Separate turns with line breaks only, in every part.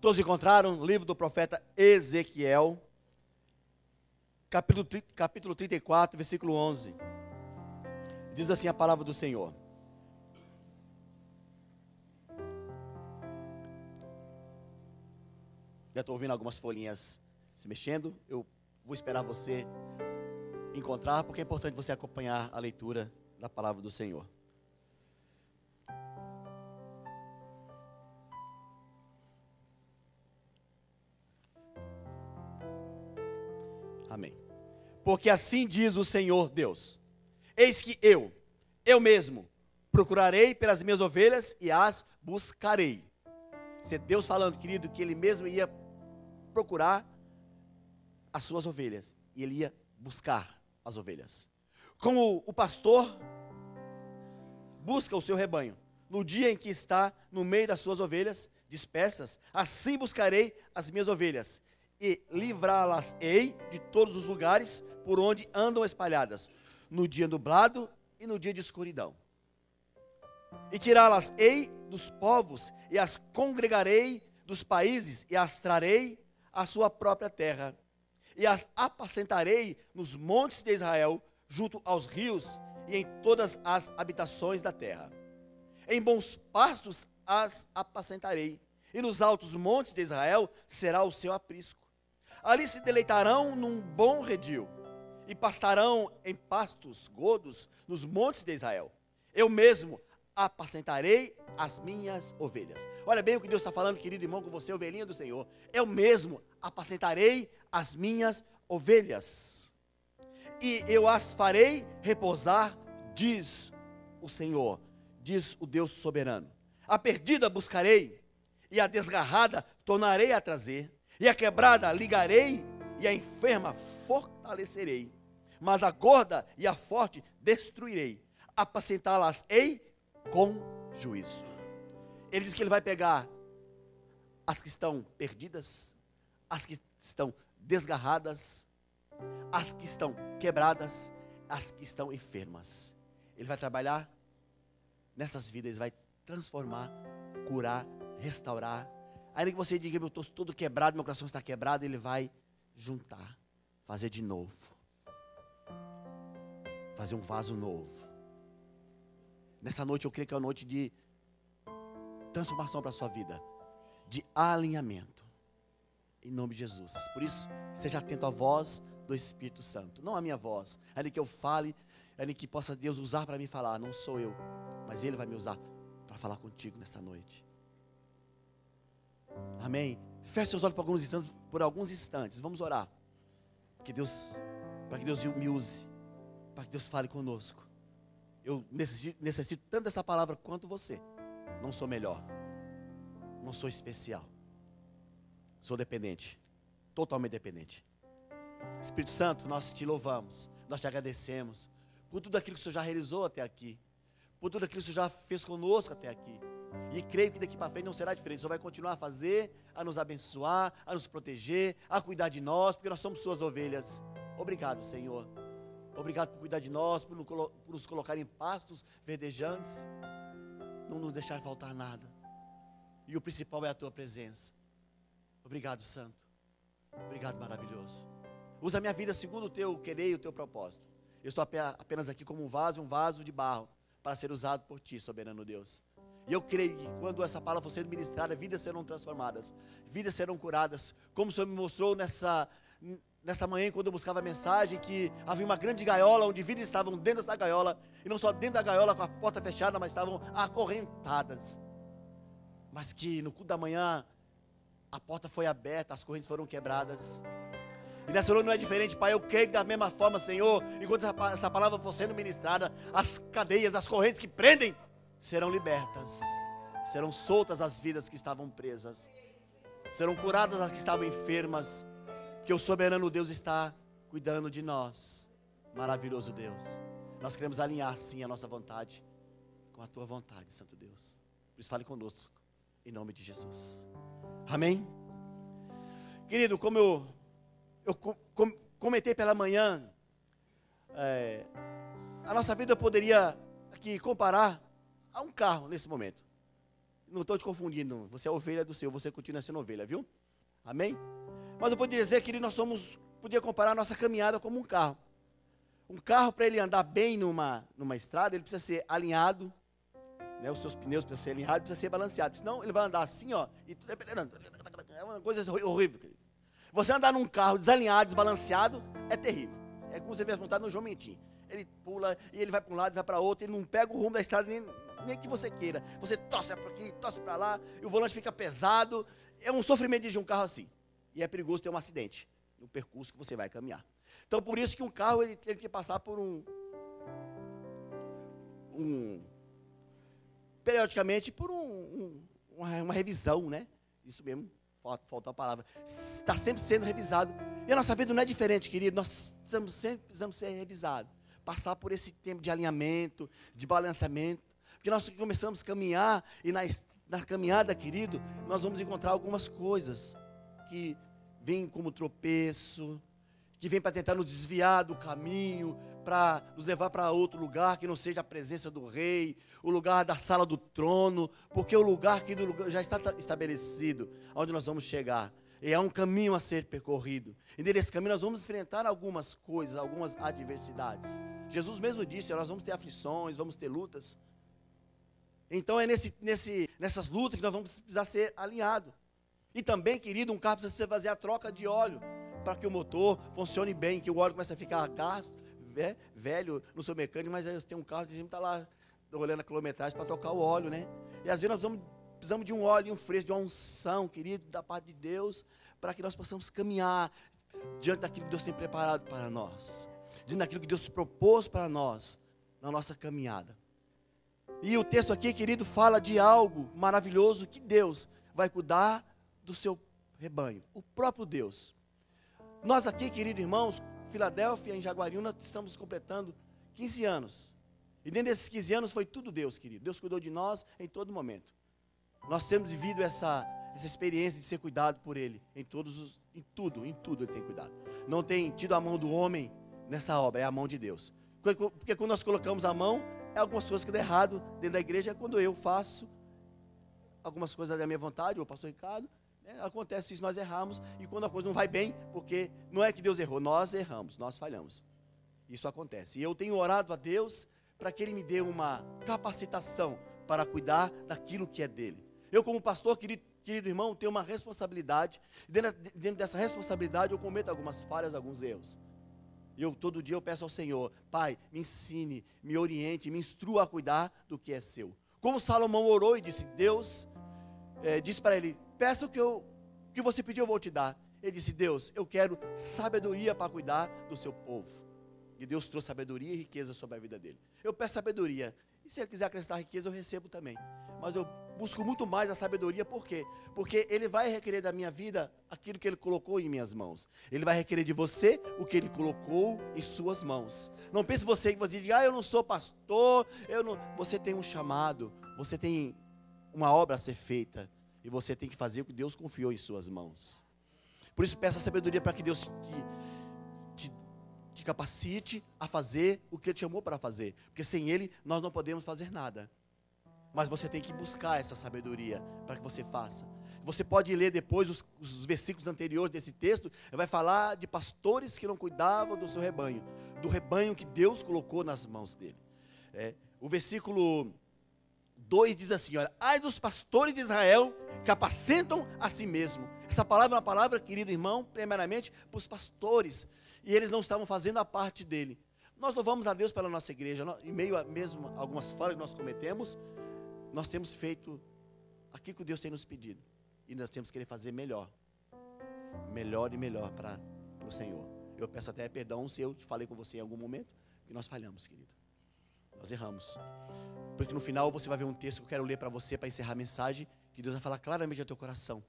Todos encontraram o livro do profeta Ezequiel, capítulo 34, versículo 11. Diz assim a palavra do Senhor. Já estou ouvindo algumas folhinhas se mexendo. Eu vou esperar você encontrar, porque é importante você acompanhar a leitura da palavra do Senhor. Amém. Porque assim diz o Senhor Deus: eis que eu mesmo, procurarei pelas minhas ovelhas e as buscarei. Se é Deus falando, querido, que Ele mesmo ia procurar as suas ovelhas, e Ele ia buscar as ovelhas. Como o pastor busca o seu rebanho, no dia em que está no meio das suas ovelhas dispersas, assim buscarei as minhas ovelhas, e livrá-las-ei de todos os lugares por onde andam espalhadas, no dia nublado e no dia de escuridão. E tirá-las-ei dos povos, e as congregarei dos países, e as trarei à sua própria terra, e as apacentarei nos montes de Israel, junto aos rios, e em todas as habitações da terra. Em bons pastos as apacentarei, e nos altos montes de Israel será o seu aprisco. Ali se deleitarão num bom redil, e pastarão em pastos gordos nos montes de Israel. Eu mesmo apacentarei as minhas ovelhas. Olha bem o que Deus está falando, querido irmão, com você, ovelhinha do Senhor. Eu mesmo apacentarei as minhas ovelhas, e eu as farei repousar, diz o Senhor, diz o Deus soberano. A perdida buscarei, e a desgarrada tornarei a trazer, e a quebrada ligarei, e a enferma fortalecerei, mas a gorda e a forte destruirei, apacentá-las-ei com juízo. Ele diz que ele vai pegar as que estão perdidas, as que estão desgarradas, as que estão quebradas, as que estão enfermas. Ele vai trabalhar nessas vidas, ele vai transformar, curar, restaurar. Ainda que você diga, eu estou todo quebrado, meu coração está quebrado, ele vai juntar, fazer de novo, fazer um vaso novo. Nessa noite eu creio que é uma noite de transformação para a sua vida, de alinhamento, em nome de Jesus. Por isso, seja atento à voz do Espírito Santo, não a minha voz, ainda que eu fale, ainda que possa Deus usar para me falar, não sou eu, mas Ele vai me usar para falar contigo nesta noite. Amém? Feche seus olhos por alguns instantes, vamos orar, para que Deus me use, para que Deus fale conosco. Eu necessito tanto dessa palavra quanto você. Não sou melhor, não sou especial, sou dependente, totalmente dependente. Espírito Santo, nós te louvamos, nós te agradecemos por tudo aquilo que o Senhor já realizou até aqui, por tudo aquilo que o Senhor já fez conosco até aqui. E creio que daqui para frente não será diferente. O Senhor vai continuar a fazer, a nos abençoar, a nos proteger, a cuidar de nós, porque nós somos suas ovelhas. Obrigado, Senhor. Obrigado por cuidar de nós, por nos colocar em pastos verdejantes, não nos deixar faltar nada. E o principal é a tua presença. Obrigado, Santo. Obrigado, maravilhoso. Usa a minha vida segundo o teu querer e o teu propósito. Eu estou apenas aqui como um vaso de barro, para ser usado por ti, soberano Deus. E eu creio que quando essa palavra for sendo ministrada, vidas serão transformadas, vidas serão curadas, como o Senhor me mostrou nessa manhã, quando eu buscava a mensagem, que havia uma grande gaiola, onde vidas estavam dentro dessa gaiola, e não só dentro da gaiola com a porta fechada, mas estavam acorrentadas, mas que no culto da manhã, a porta foi aberta, as correntes foram quebradas. E nessa noite não é diferente, Pai. Eu creio que da mesma forma, Senhor, enquanto essa palavra for sendo ministrada, as cadeias, as correntes que prendem, serão libertas, serão soltas as vidas que estavam presas, serão curadas as que estavam enfermas, que o soberano Deus está cuidando de nós. Maravilhoso Deus, nós queremos alinhar sim a nossa vontade com a tua vontade, Santo Deus. Por isso fale conosco, em nome de Jesus. Amém? Querido, como eu comentei pela manhã, a nossa vida eu poderia aqui comparar a um carro nesse momento. não estou te confundindo, você é ovelha do Senhor, você continua sendo ovelha, viu? Amém? Mas eu poderia dizer, querido, podia comparar a nossa caminhada como um carro. Um carro, para ele andar bem numa estrada, ele precisa ser alinhado, né? Os seus pneus precisam ser alinhados, precisa ser balanceado, senão ele vai andar assim, ó, e é uma coisa horrível, querido. Você andar num carro desalinhado, desbalanceado, é terrível. É como você vê montado no João Mentim. Ele pula, e ele vai para um lado, vai para outro, ele não pega o rumo da estrada nem que você queira. Você torce para aqui, torce para lá, e o volante fica pesado. É um sofrimento dirigir um carro assim. E é perigoso ter um acidente no percurso que você vai caminhar. Então, por isso que um carro, ele tem que passar por periodicamente, por uma revisão, né? Isso mesmo, falta a palavra. Está sempre sendo revisado. E a nossa vida não é diferente, querido. Nós sempre precisamos ser revisados. Passar por esse tempo de alinhamento, de balanceamento. Porque nós começamos a caminhar, e na caminhada, querido, nós vamos encontrar algumas coisas que vêm como tropeço, que vêm para tentar nos desviar do caminho, para nos levar para outro lugar que não seja a presença do rei, o lugar da sala do trono, porque o lugar que já está estabelecido, onde nós vamos chegar. E há um caminho a ser percorrido. E nesse caminho nós vamos enfrentar algumas coisas, algumas adversidades. Jesus mesmo disse, nós vamos ter aflições, vamos ter lutas. Então é nessas lutas que nós vamos precisar ser alinhados. E também, querido, um carro precisa fazer a troca de óleo, para que o motor funcione bem, que o óleo comece a ficar gasto, velho no seu mecânico, mas aí você tem um carro que sempre está lá olhando a quilometragem para trocar o óleo, né? E às vezes nós precisamos de um óleo, um fresco, de uma unção, querido, da parte de Deus, para que nós possamos caminhar diante daquilo que Deus tem preparado para nós, diante daquilo que Deus propôs para nós, na nossa caminhada. E o texto aqui, querido, fala de algo maravilhoso que Deus vai cuidar do seu rebanho, o próprio Deus. Nós aqui, queridos irmãos, Filadélfia, em Jaguariúna, estamos completando 15 anos. E dentro desses 15 anos foi tudo Deus, querido. Deus cuidou de nós em todo momento. Nós temos vivido essa experiência de ser cuidado por Ele, em tudo Ele tem cuidado. Não tem tido a mão do homem nessa obra, é a mão de Deus. Porque quando nós colocamos a mão, é algumas coisas que dão errado dentro da igreja, é quando eu faço algumas coisas da minha vontade, ou o pastor Ricardo, acontece isso, nós erramos, e quando a coisa não vai bem, porque não é que Deus errou, nós erramos, nós falhamos. Isso acontece. E eu tenho orado a Deus para que Ele me dê uma capacitação para cuidar daquilo que é dele. Eu, como pastor, querido irmão, tenho uma responsabilidade. Dentro dessa responsabilidade eu cometo algumas falhas, alguns erros. Todo dia eu peço ao Senhor, Pai, me ensine, me oriente, me instrua a cuidar do que é seu. Como Salomão orou e disse, Deus disse para ele, peça o que você pediu, eu vou te dar. Ele disse, Deus, eu quero sabedoria para cuidar do seu povo. E Deus trouxe sabedoria e riqueza sobre a vida dele. Eu peço sabedoria. E se ele quiser acrescentar riqueza, eu recebo também. Mas eu busco muito mais a sabedoria, por quê? Porque ele vai requerer da minha vida aquilo que ele colocou em minhas mãos. Ele vai requerer de você o que ele colocou em suas mãos. Não pense você que você diga, eu não sou pastor, você tem um chamado, você tem uma obra a ser feita. E você tem que fazer o que Deus confiou em suas mãos. Por isso peça a sabedoria para que Deus te capacite a fazer o que Ele te chamou para fazer. Porque sem Ele nós não podemos fazer nada. Mas você tem que buscar essa sabedoria para que você faça. Você pode ler depois os versículos anteriores desse texto. Vai falar de pastores que não cuidavam do seu rebanho. Do rebanho que Deus colocou nas mãos dele. O versículo 2 diz assim, olha, ai dos pastores de Israel que apacentam a si mesmo. Essa palavra é uma palavra, querido irmão, primeiramente para os pastores, e eles não estavam fazendo a parte dele. Nós louvamos a Deus pela nossa igreja, em meio a mesmo algumas falhas que nós cometemos, nós temos feito aquilo que Deus tem nos pedido, e nós temos que querer fazer melhor e melhor para o Senhor. Eu peço até perdão se eu falei com você em algum momento, que nós falhamos, querido. Nós erramos. Porque no final você vai ver um texto que eu quero ler para você, para encerrar a mensagem, que Deus vai falar claramente ao teu coração.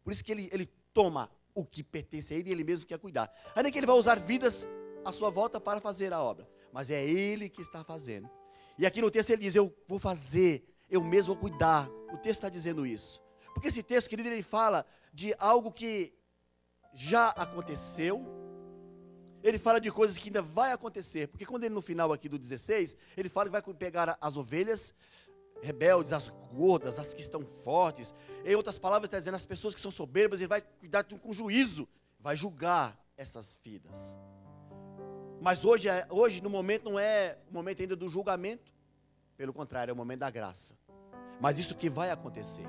Por isso que ele toma o que pertence a Ele e Ele mesmo quer cuidar. Ainda que Ele vai usar vidas à sua volta para fazer a obra, mas é Ele que está fazendo. E aqui no texto ele diz, eu vou fazer, eu mesmo vou cuidar. O texto está dizendo isso. Porque esse texto, querido, ele fala de algo que já aconteceu. Ele fala de coisas que ainda vai acontecer, porque quando ele no final aqui do 16, ele fala que vai pegar as ovelhas, rebeldes, as gordas, as que estão fortes. Em outras palavras, está dizendo, as pessoas que são soberbas, ele vai cuidar com juízo, vai julgar essas vidas. Mas hoje, no momento, não é o momento ainda do julgamento. Pelo contrário, é o momento da graça. Mas isso que vai acontecer.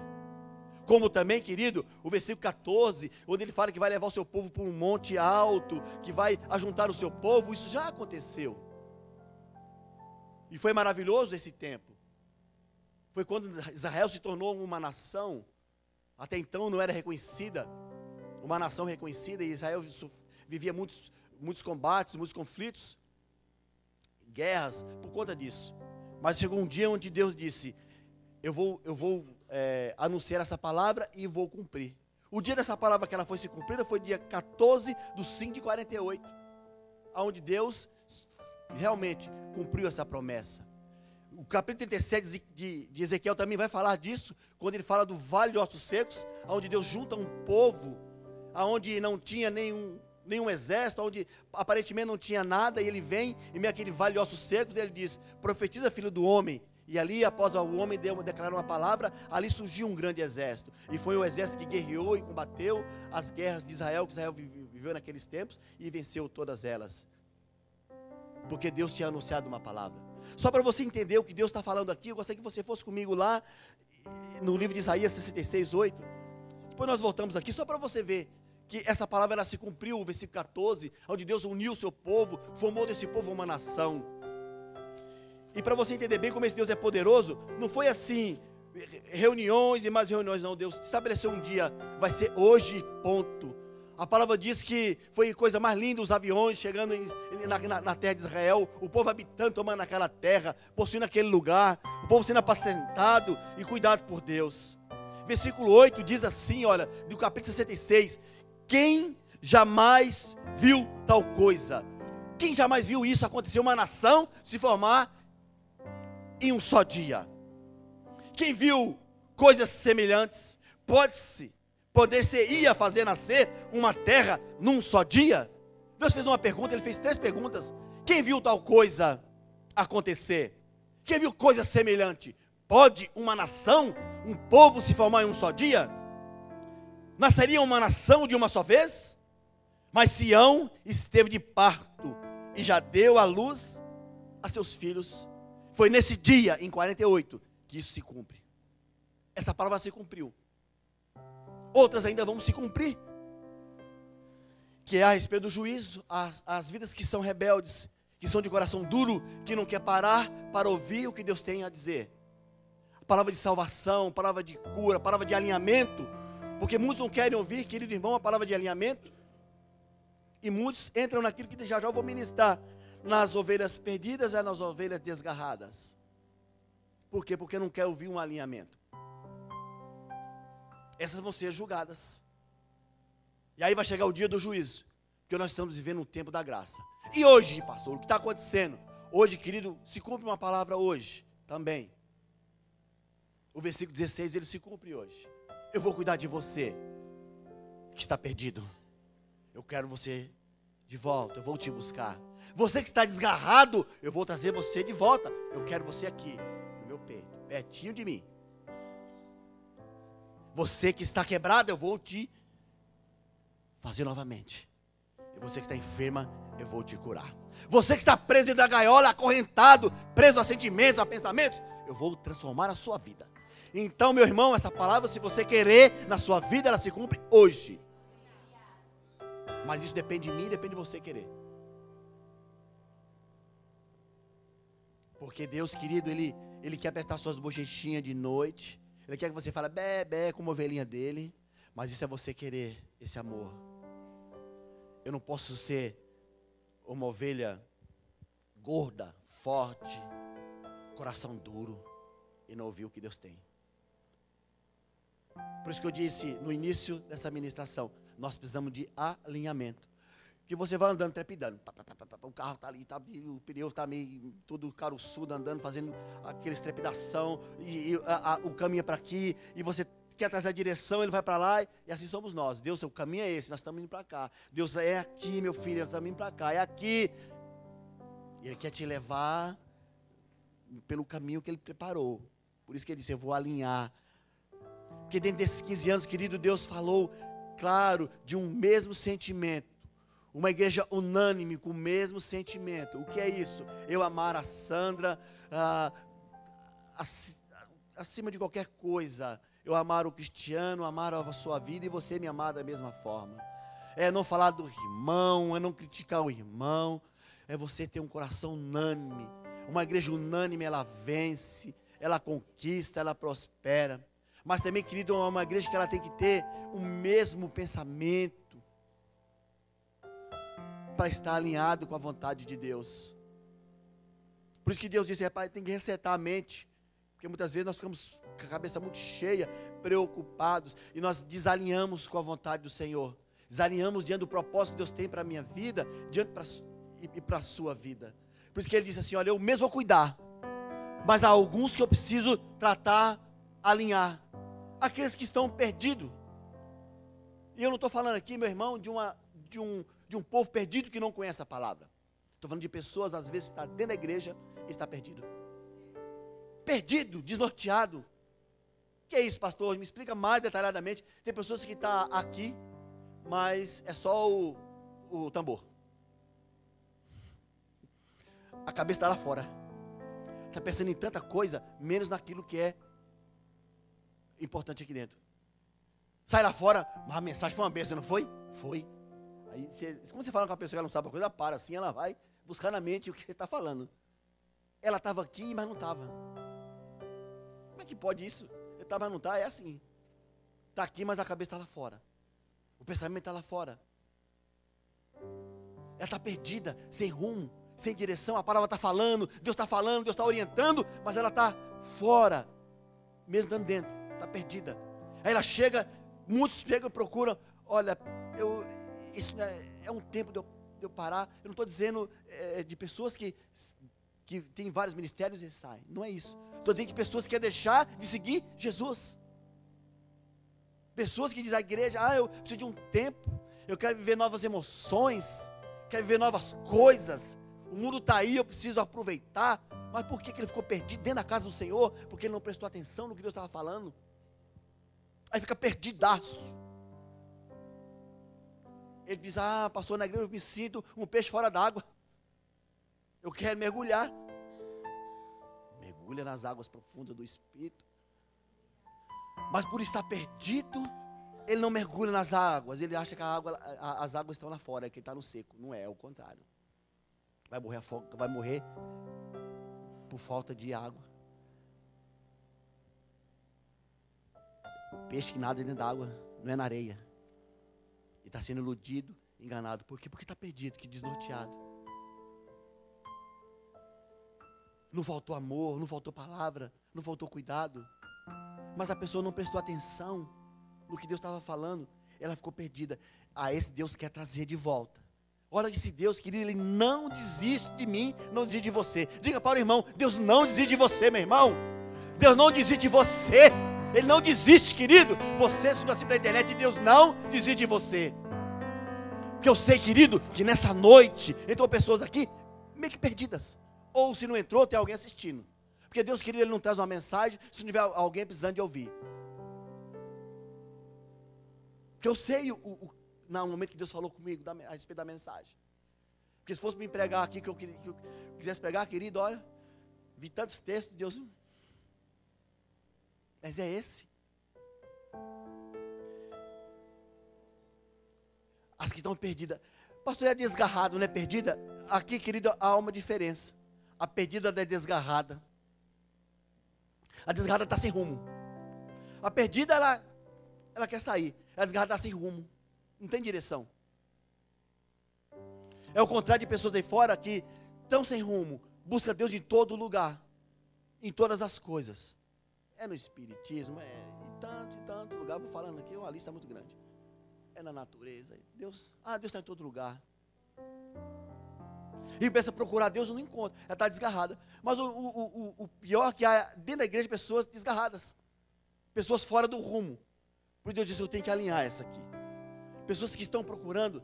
Como também, querido, o versículo 14, onde ele fala que vai levar o seu povo para um monte alto, que vai ajuntar o seu povo, isso já aconteceu. E foi maravilhoso esse tempo. Foi quando Israel se tornou uma nação, até então não era reconhecida, uma nação reconhecida, e Israel vivia muitos combates, muitos conflitos, guerras, por conta disso. Mas chegou um dia onde Deus disse, eu vou anunciar essa palavra e vou cumprir. O dia dessa palavra que ela foi se cumprida foi dia 14/5/48, onde Deus realmente cumpriu essa promessa. O capítulo 37 de Ezequiel também vai falar disso, quando ele fala do vale de ossos secos, onde Deus junta um povo, onde não tinha nenhum exército, onde aparentemente não tinha nada, e ele vem, em meio àquele vale de ossos secos, e ele diz, profetiza, filho do homem. E ali, após o homem declarar uma palavra, ali surgiu um grande exército. E foi o exército que guerreou e combateu as guerras de Israel, que Israel viveu naqueles tempos, e venceu todas elas. Porque Deus tinha anunciado uma palavra. Só para você entender o que Deus está falando aqui, eu gostaria que você fosse comigo lá, no livro de Isaías 66:8. Depois nós voltamos aqui, só para você ver que essa palavra ela se cumpriu, o versículo 14, onde Deus uniu o seu povo, formou desse povo uma nação. E para você entender bem como esse Deus é poderoso, não foi assim, reuniões e mais reuniões, não. Deus estabeleceu um dia, vai ser hoje, ponto. A palavra diz que foi coisa mais linda, os aviões chegando na terra de Israel, o povo habitando, tomando aquela terra, possuindo aquele lugar, o povo sendo apacentado e cuidado por Deus. Versículo 8 diz assim, olha, do capítulo 66, quem jamais viu tal coisa? Quem jamais viu isso acontecer, uma nação se formar em um só dia? Quem viu coisas semelhantes? Poder-se-ia fazer nascer uma terra num só dia? Deus fez uma pergunta, ele fez 3 perguntas. Quem viu tal coisa acontecer? Quem viu coisa semelhante? Pode uma nação, um povo se formar em um só dia? Nasceria uma nação de uma só vez? Mas Sião esteve de parto e já deu à luz a seus filhos. Foi nesse dia, em 48, que isso se cumpre. Essa palavra se cumpriu. Outras ainda vão se cumprir, que é a respeito do juízo, as vidas que são rebeldes, que são de coração duro, que não quer parar para ouvir o que Deus tem a dizer. Palavra de salvação, palavra de cura, palavra de alinhamento, porque muitos não querem ouvir, querido irmão, a palavra de alinhamento, e muitos entram naquilo que já eu vou ministrar, nas ovelhas perdidas e nas ovelhas desgarradas. Por quê? Porque não quer ouvir um alinhamento. Essas vão ser julgadas. E aí vai chegar o dia do juízo, porque nós estamos vivendo um tempo da graça. E hoje, pastor, o que está acontecendo? Hoje, querido, se cumpre uma palavra hoje, também. O versículo 16, ele se cumpre hoje. Eu vou cuidar de você, que está perdido. Eu quero você de volta, eu vou te buscar. Você que está desgarrado, eu vou trazer você de volta. Eu quero você aqui, no meu peito, pertinho de mim. Você que está quebrado, eu vou te fazer novamente. E você que está enferma, eu vou te curar. Você que está preso dentro da gaiola, acorrentado, preso a sentimentos, a pensamentos, eu vou transformar a sua vida. Então, meu irmão, essa palavra, se você querer na sua vida, ela se cumpre hoje. Mas isso depende de mim, depende de você querer. Porque Deus, querido, Ele quer apertar suas bochechinhas de noite. Ele quer que você fale bé, bé, como ovelhinha dele. Mas isso é você querer esse amor. Eu não posso ser uma ovelha gorda, forte, coração duro e não ouvir o que Deus tem. Por isso que eu disse no início dessa ministração, nós precisamos de alinhamento. Que você vai andando, trepidando, o carro está ali, o pneu está meio todo caroçudo, andando, fazendo aquela trepidação, o caminho é para aqui, e você quer trazer a direção, ele vai para lá, e assim somos nós. Deus, o caminho é esse, nós estamos indo para cá. Deus, é aqui, meu filho, nós estamos indo para cá, é aqui. E Ele quer te levar pelo caminho que Ele preparou. Por isso que ele disse, eu vou alinhar. Porque dentro desses 15 anos, querido, Deus falou, claro, de um mesmo sentimento. Uma igreja unânime, com o mesmo sentimento. O que é isso? Eu amar a Sandra acima de qualquer coisa. Eu amar o Cristiano, amar a sua vida e você me amar da mesma forma. É não falar do irmão, é não criticar o irmão. É você ter um coração unânime. Uma igreja unânime, ela vence, ela conquista, ela prospera. Mas também, querido, é uma igreja que ela tem que ter o mesmo pensamento para estar alinhado com a vontade de Deus. Por isso que Deus disse, rapaz, tem que resetar a mente, porque muitas vezes nós ficamos com a cabeça muito cheia, preocupados, e nós desalinhamos com a vontade do Senhor, desalinhamos diante do propósito que Deus tem para a minha vida, e para a sua vida. Por isso que ele disse assim, olha, eu mesmo vou cuidar, mas há alguns que eu preciso tratar, alinhar, aqueles que estão perdidos. E eu não estou falando aqui, meu irmão, de um povo perdido que não conhece a palavra. Estou falando de pessoas, às vezes, que estão dentro da igreja e está perdido. Perdido, desnorteado. O que é isso, pastor? Me explica mais detalhadamente. Tem pessoas que estão aqui, mas é só o tambor. A cabeça está lá fora. Está pensando em tanta coisa, menos naquilo que é importante aqui dentro. Sai lá fora, mas a mensagem foi uma bênção, não foi? Foi. Aí, quando você fala com uma pessoa que ela não sabe a coisa, ela para assim, ela vai buscar na mente o que você está falando. Ela estava aqui, mas não estava. Como é que pode isso? Eu estava, mas não está, é assim. Está aqui, mas a cabeça está lá fora. O pensamento está lá fora. Ela está perdida, sem rumo, sem direção. A palavra está falando, Deus está orientando, mas ela está fora, mesmo estando dentro, está perdida. Aí ela chega, muitos chegam e procuram, olha, isso é um tempo de eu parar. Eu não estou dizendo de pessoas que têm vários ministérios e saem. Não é isso. Estou dizendo de pessoas que querem deixar de seguir Jesus. Pessoas que dizem à igreja, eu preciso de um tempo. Eu quero viver novas emoções. Quero viver novas coisas. O mundo está aí, eu preciso aproveitar. Mas por que ele ficou perdido dentro da casa do Senhor? Porque ele não prestou atenção no que Deus estava falando. Aí fica perdidaço. Ele diz, pastor, na igreja eu me sinto um peixe fora d'água. Eu quero mergulhar. Mergulha nas águas profundas do Espírito. Mas por estar perdido, ele não mergulha nas águas. Ele acha que as águas estão lá fora, que ele está no seco. Não é o contrário. Vai morrer por falta de água. O peixe que nada dentro da água não é na areia. E está sendo iludido, enganado. Por quê? Porque está perdido, que desnorteado. Não faltou amor, não faltou palavra, não faltou cuidado. Mas a pessoa não prestou atenção no que Deus estava falando. Ela ficou perdida. Esse Deus quer trazer de volta. Olha, esse Deus, querido, Ele não desiste de mim, não desiste de você. Diga para o irmão, Deus não desiste de você, meu irmão. Deus não desiste de você. Ele não desiste, querido. Você que está assim pela internet, Deus não desiste de você. Porque eu sei, querido, que nessa noite entrou pessoas aqui meio que perdidas. Ou se não entrou, tem alguém assistindo. Porque Deus, querido, Ele não traz uma mensagem se não tiver alguém precisando de ouvir. Porque eu sei no momento que Deus falou comigo a respeito da mensagem. Porque se fosse me pregar aqui, que eu quisesse pregar, querido, olha, vi tantos textos, Deus... Mas é esse. As que estão perdidas. Pastor, é desgarrado, não é perdida? Aqui, querido, há uma diferença. A perdida é desgarrada. A desgarrada está sem rumo. A perdida, ela quer sair. A desgarrada está sem rumo. Não tem direção. É o contrário de pessoas aí fora que estão sem rumo. Busca Deus em todo lugar. Em todas as coisas. É no espiritismo, em tanto lugar. Vou falando aqui, uma lista muito grande. É na natureza. Deus está em todo lugar. E pensa procurar Deus, não encontra. Ela está desgarrada. Mas o pior é que há dentro da igreja pessoas desgarradas. Pessoas fora do rumo. Por Deus disse, eu tenho que alinhar essa aqui. Pessoas que estão procurando.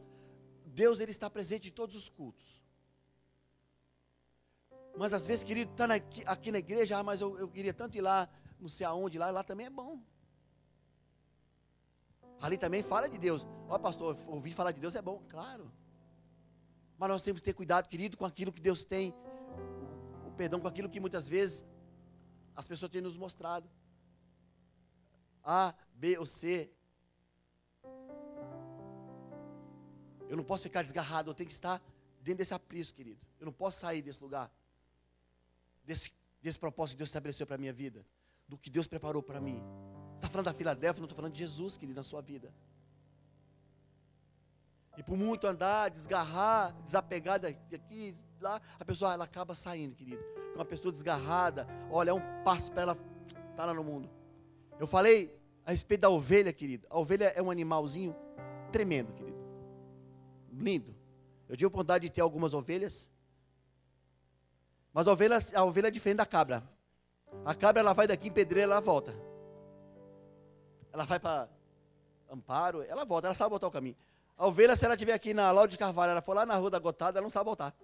Deus, Ele está presente em todos os cultos. Mas às vezes, querido, está aqui na igreja, mas eu queria tanto ir lá não sei aonde, lá também é bom. Ali também fala de Deus. Ó, pastor, ouvir falar de Deus é bom, claro. Mas nós temos que ter cuidado, querido, com aquilo que Deus tem, o perdão, com aquilo que muitas vezes as pessoas têm nos mostrado. A, B ou C. Eu não posso ficar desgarrado, eu tenho que estar dentro desse aprisco, querido. Eu não posso sair desse lugar, desse propósito que Deus estabeleceu para a minha vida, do que Deus preparou para mim. Você está falando da Filadélfia, não estou falando de Jesus, querido, na sua vida. E por muito andar, desgarrar, desapegar daqui, lá, a pessoa ela acaba saindo, querido. Uma pessoa desgarrada, olha, é um passo para ela estar lá no mundo. Eu falei a respeito da ovelha, querido. A ovelha é um animalzinho tremendo, querido. Lindo. Eu tive a oportunidade de ter algumas ovelhas. Mas a ovelha é diferente da cabra. A cabra, ela vai daqui em Pedreira, ela volta. Ela vai para Amparo, ela volta, ela sabe voltar o caminho. A ovelha, se ela estiver aqui na Lauro de Carvalho, ela for lá na Rua da Gotada, ela não sabe voltar.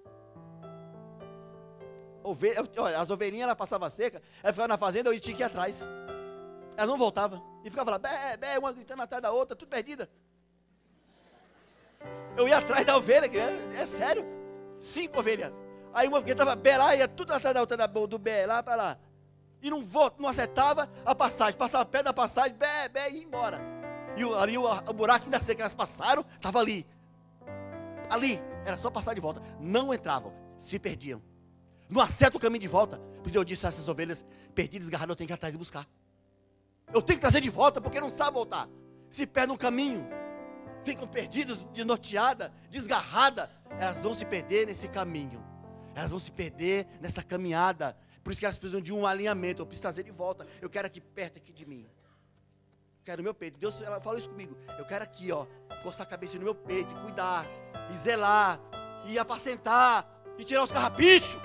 Olha, as ovelhinhas, ela passava seca, ela ficava na fazenda, eu tinha que ir atrás. Ela não voltava. E ficava lá, bé, bé, uma gritando atrás da outra, tudo perdida. Eu ia atrás da ovelha, é sério. 5 ovelhas. Aí uma porque estava bé lá, ia tudo atrás da outra, do bé lá para lá. E não acertava a passagem, passava perto da passagem, bé, bé, e ia embora. E ali o buraco ainda seco que elas passaram, estava ali. Ali, era só passar de volta. Não entravam, se perdiam. Não acerta o caminho de volta. Porque eu disse a essas ovelhas perdidas, desgarradas, eu tenho que ir atrás e buscar. Eu tenho que trazer de volta, porque não sabe voltar. Se perdem no caminho, ficam perdidas, desnorteadas, desgarradas. Elas vão se perder nesse caminho. Elas vão se perder nessa caminhada. Por isso que elas precisam de um alinhamento. Eu preciso trazer de volta. Eu quero aqui perto aqui de mim. Eu quero no meu peito. Deus falou isso comigo. Eu quero aqui, ó, encostar a cabeça no meu peito e cuidar, e zelar, e apacentar, e tirar os carrapichos.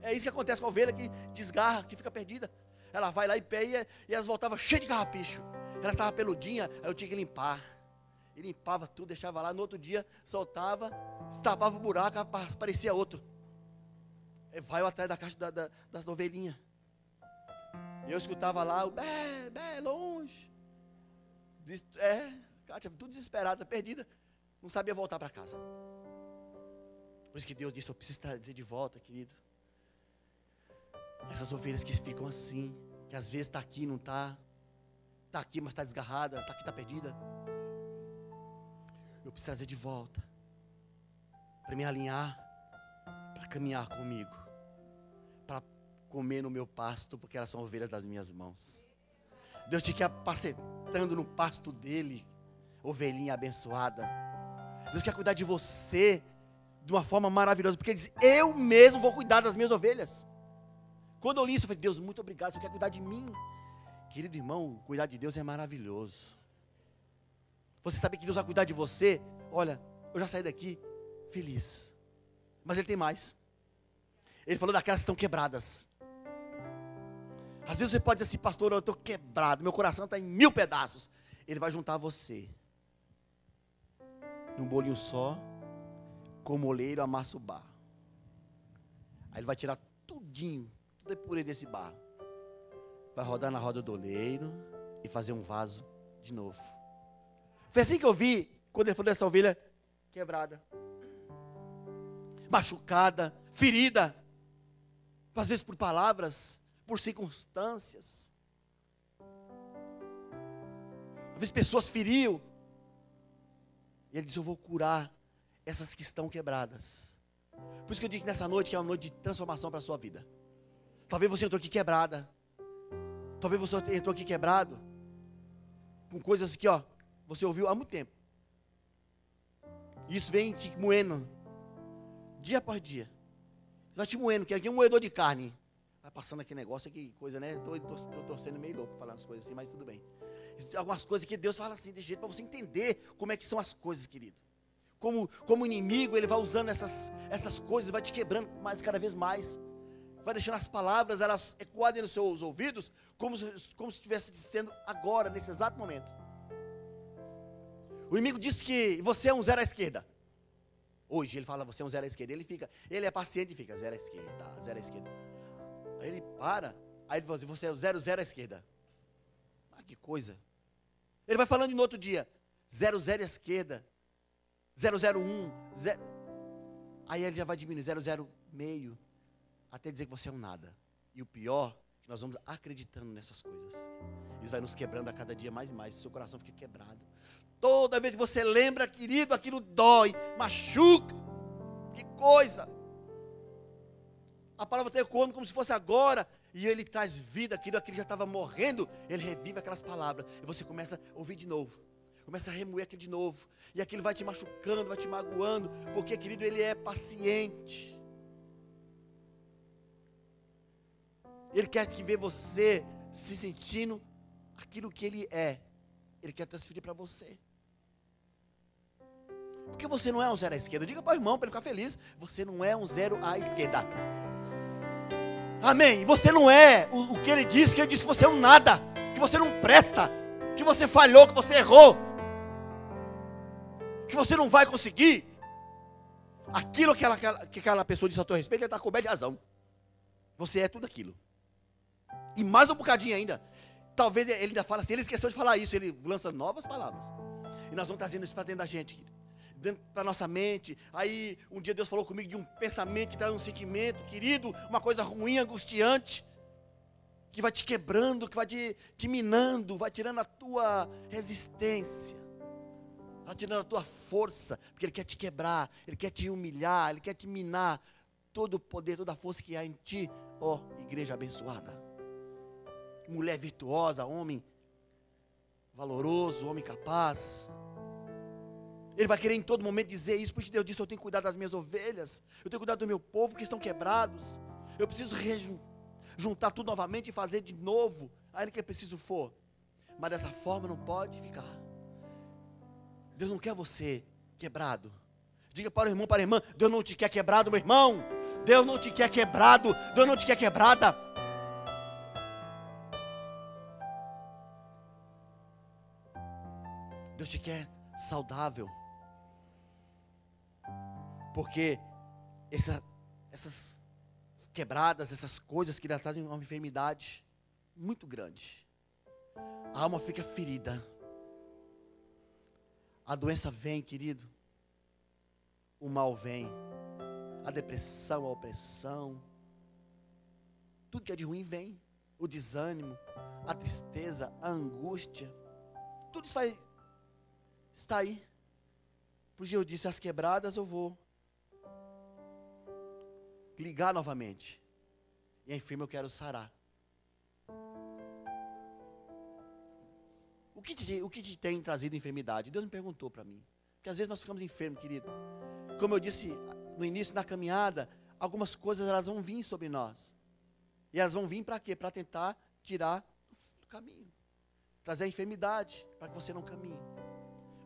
É isso que acontece com a ovelha que desgarra, que fica perdida. Ela vai lá e pega e elas voltavam cheias de carrapicho. Elas estavam peludinhas, aí eu tinha que limpar. E limpava tudo, deixava lá. No outro dia, soltava, tapava o buraco, aparecia outro. Aí vai eu atrás da caixa das ovelhinhas. E eu escutava lá, o bé, bé, longe. Kátia, tudo desesperada, perdida. Não sabia voltar para casa. Por isso que Deus disse, eu preciso trazer de volta, querido. Essas ovelhas que ficam assim, que às vezes está aqui, não está. Está aqui, mas está desgarrada, está aqui, está perdida. Eu preciso trazer de volta. Para me alinhar, para caminhar comigo. Para comer no meu pasto, porque elas são ovelhas das minhas mãos. Deus te quer apacentando no pasto dele, ovelhinha abençoada. Deus quer cuidar de você de uma forma maravilhosa, porque ele diz, eu mesmo vou cuidar das minhas ovelhas. Quando eu li isso, eu falei, Deus, muito obrigado, você quer cuidar de mim. Querido irmão, cuidar de Deus é maravilhoso. Você saber que Deus vai cuidar de você, olha, eu já saí daqui feliz. Mas Ele tem mais. Ele falou daquelas que estão quebradas. Às vezes você pode dizer assim, pastor, eu estou quebrado, meu coração está em 1000 pedaços. Ele vai juntar você num bolinho só, com o moleiro amassa o barro. Aí Ele vai tirar tudinho, tudo é pureza desse barro. Vai rodar na roda do oleiro e fazer um vaso de novo. Foi assim que eu vi, quando Ele falou dessa ovelha quebrada, machucada, ferida, às vezes por palavras, por circunstâncias. Às vezes pessoas feriam. E Ele diz, eu vou curar essas que estão quebradas. Por isso que eu digo que nessa noite que é uma noite de transformação para a sua vida. Talvez você entrou aqui quebrada. Talvez você entrou aqui quebrado com coisas que, ó, você ouviu há muito tempo. Isso vem te moendo, dia após dia. Vai te moendo, que aqui é um moedor de carne. Vai passando aquele negócio, aqui, coisa, né? Estou torcendo meio louco falando as coisas assim, mas tudo bem. Algumas coisas que Deus fala assim, de jeito para você entender como é que são as coisas, querido. Como inimigo, ele vai usando essas coisas, vai te quebrando cada vez mais. Vai deixando as palavras, elas ecoarem nos seus ouvidos, como se estivesse dizendo agora, nesse exato momento. O inimigo diz que você é um zero à esquerda. Hoje ele fala, você é um zero à esquerda. Ele é paciente e fica, zero à esquerda, zero à esquerda. Aí ele para, aí ele fala assim, você é o 00 à esquerda. Ah, que coisa. Ele vai falando no outro dia, 00 à esquerda, 001, 0... Aí ele já vai diminuindo, 00 meio, até dizer que você é um nada. E o pior, que nós vamos acreditando nessas coisas. Isso vai nos quebrando a cada dia mais e mais, seu coração fica quebrado. Toda vez que você lembra, querido, aquilo dói, machuca. Que coisa. A palavra te come como se fosse agora. E ele traz vida, aquilo que já estava morrendo. Ele revive aquelas palavras. E você começa a ouvir de novo. Começa a remoer aquilo de novo. E aquilo vai te machucando, vai te magoando. Porque, querido, ele é paciente. Ele quer que ver você se sentindo aquilo que ele é. Ele quer transferir para você. Porque você não é um 0 à esquerda. Diga para o irmão, para ele ficar feliz. Você não é um 0 à esquerda. Amém. Você não é o que ele disse que você é um nada. Que você não presta. Que você falhou, que você errou. Que você não vai conseguir. Aquilo que aquela pessoa disse a teu respeito, ele está coberto de razão. Você é tudo aquilo. E mais um bocadinho ainda. Talvez ele ainda fala assim, ele esqueceu de falar isso. Ele lança novas palavras. E nós vamos trazendo isso para dentro da gente, querido. Dentro para nossa mente. Aí um dia Deus falou comigo de um pensamento que traz um sentimento, querido, uma coisa ruim, angustiante, que vai te quebrando, que vai te minando, vai tirando a tua resistência, vai tirando a tua força, porque Ele quer te quebrar, Ele quer te humilhar, Ele quer te minar todo o poder, toda a força que há em ti, ó, igreja abençoada, mulher virtuosa, homem valoroso, homem capaz. Ele vai querer em todo momento dizer isso, porque Deus disse, eu tenho que cuidar das minhas ovelhas, eu tenho que cuidar do meu povo que estão quebrados, eu preciso juntar tudo novamente e fazer de novo, ainda que preciso for, mas dessa forma não pode ficar. Deus não quer você quebrado. Diga para o irmão, para a irmã, Deus não te quer quebrado, meu irmão, Deus não te quer quebrado, Deus não te quer quebrada. Deus te quer saudável. Porque essas quebradas, essas coisas que lhe trazem uma enfermidade muito grande. A alma fica ferida. A doença vem, querido. O mal vem. A depressão, a opressão. Tudo que é de ruim vem. O desânimo, a tristeza, a angústia. Tudo isso está aí. Porque eu disse, as quebradas eu vou ligar novamente. E a enferma eu quero sarar. O que te tem trazido enfermidade? Deus me perguntou para mim. Porque às vezes nós ficamos enfermos, querido. Como eu disse no início da caminhada, algumas coisas elas vão vir sobre nós. E elas vão vir para quê? Para tentar tirar do caminho. Trazer a enfermidade para que você não caminhe.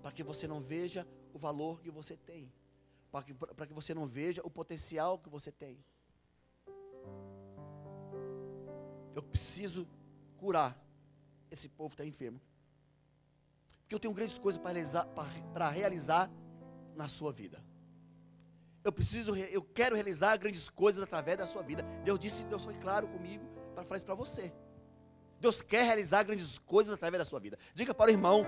Para que você não veja o valor que você tem. Para que você não veja o potencial que você tem. Eu preciso curar esse povo que está enfermo. Porque eu tenho grandes coisas para realizar na sua vida. Eu quero realizar grandes coisas através da sua vida. Deus foi claro comigo para falar isso para você. Deus quer realizar grandes coisas através da sua vida. Diga para o irmão,